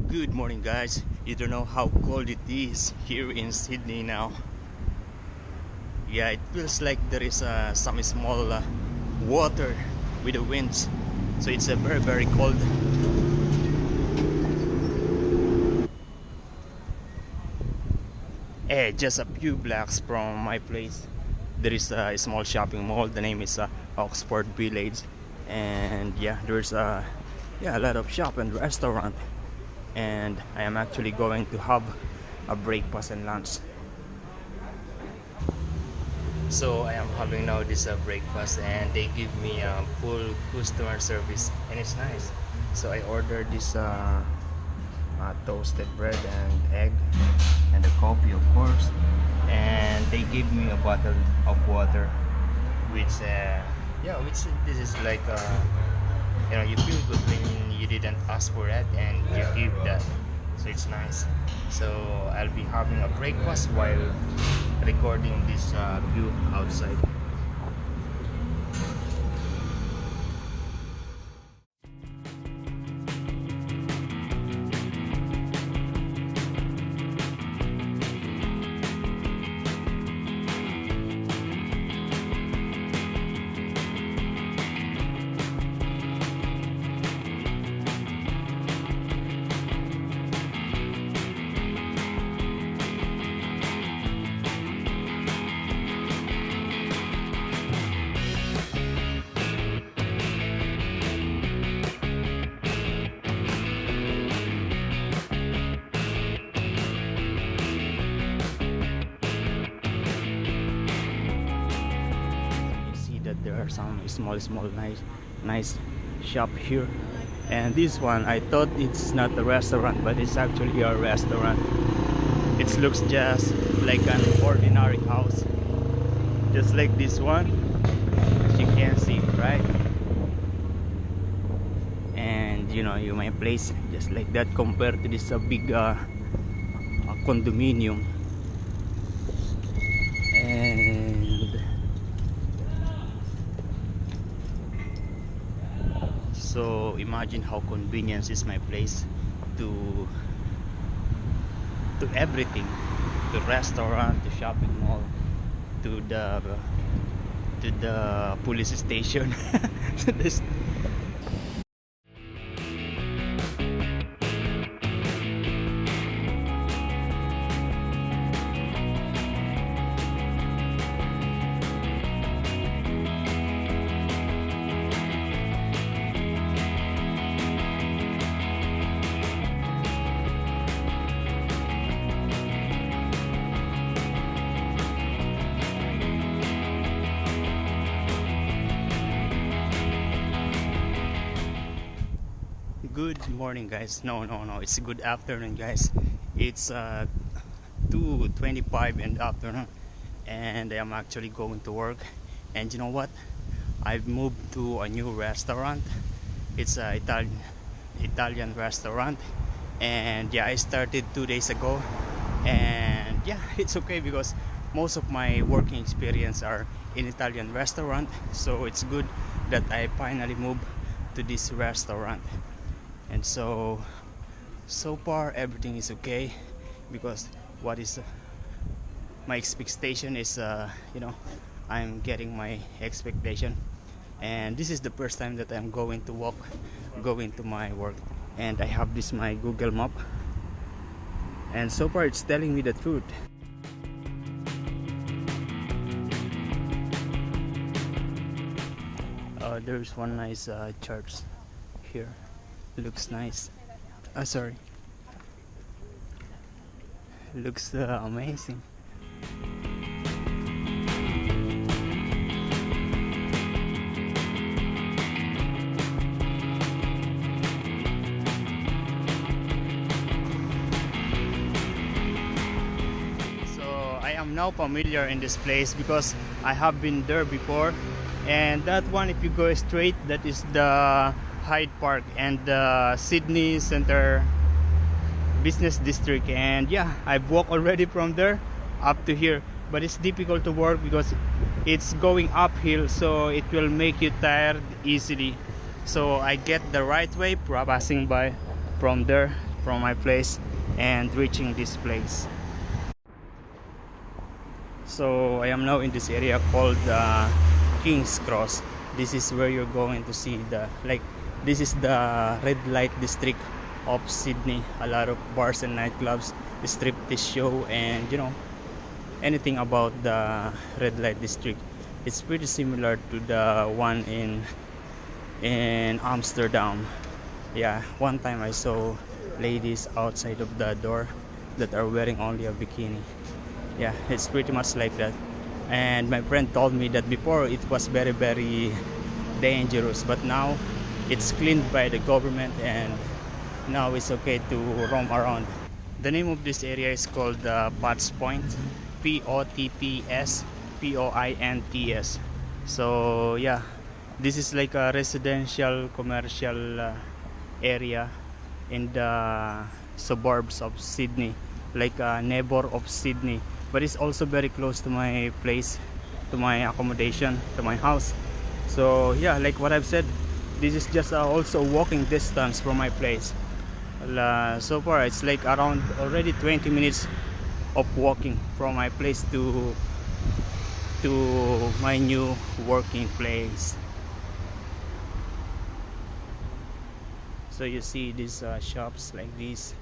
Good morning, guys. You don't know how cold it is here in Sydney now. Yeah, it feels like there is some small water with the winds, so it's very cold. Just a few blocks from my place, there is a small shopping mall. The name is Oxford Village, and yeah, there's a lot of shop and restaurant. And I am actually going to have a breakfast and lunch. So I am having now this breakfast, and they give me full customer service, and it's nice. So I ordered this toasted bread and egg and a coffee, of course, and they give me a bottle of water, which which this is like you feel good when you didn't ask for that and you give that, so it's nice. So I'll be having a breakfast while recording this view outside. There are some small nice shop here, and this one I thought it's not a restaurant, but it's actually a restaurant. It looks just like an ordinary house, just like this one, as you can see, right? And you my place just like that compared to this big condominium. And so imagine how convenient is my place to everything, to restaurant, to shopping mall, to the police station. This Good morning, guys. No, it's good afternoon, guys. It's 2:25 in the afternoon, and I am actually going to work. And you know what, I've moved to a new restaurant. It's a Italian restaurant, and yeah, I started 2 days ago. And yeah, it's okay because most of my working experience are in Italian restaurant, so it's good that I finally moved to this restaurant. And so far everything is okay, because what is my expectation is I'm getting my expectation. And this is the first time that I'm going to my work, and I have this my Google map, and so far it's telling me the truth. There's one nice church here. Looks nice. Sorry. Looks amazing. So I am now familiar in this place because I have been there before. And that one, if you go straight, that is the Hyde Park and the Sydney Center Business District. And yeah, I've walked already from there up to here, but it's difficult to walk because it's going uphill, so it will make you tired easily. So I get the right way passing by from there, from my place and reaching this place. So I am now in this area called King's Cross. This is where you're going to see this is the red light district of Sydney. A lot of bars and nightclubs, striptease show, and anything about the red light district. It's pretty similar to the one in Amsterdam. Yeah, one time I saw ladies outside of the door that are wearing only a bikini. Yeah, it's pretty much like that. And my friend told me that before it was very, very dangerous, but now it's cleaned by the government and now it's okay to roam around. The name of this area is called Potts Point. Potts. So yeah, this is like a residential commercial area in the suburbs of Sydney, like a neighbor of Sydney, but it's also very close to my place, to my accommodation, to my house. So yeah, like what I've said, this is just also walking distance from my place. So far it's like around already 20 minutes of walking from my place to my new working place. So you see these shops like these,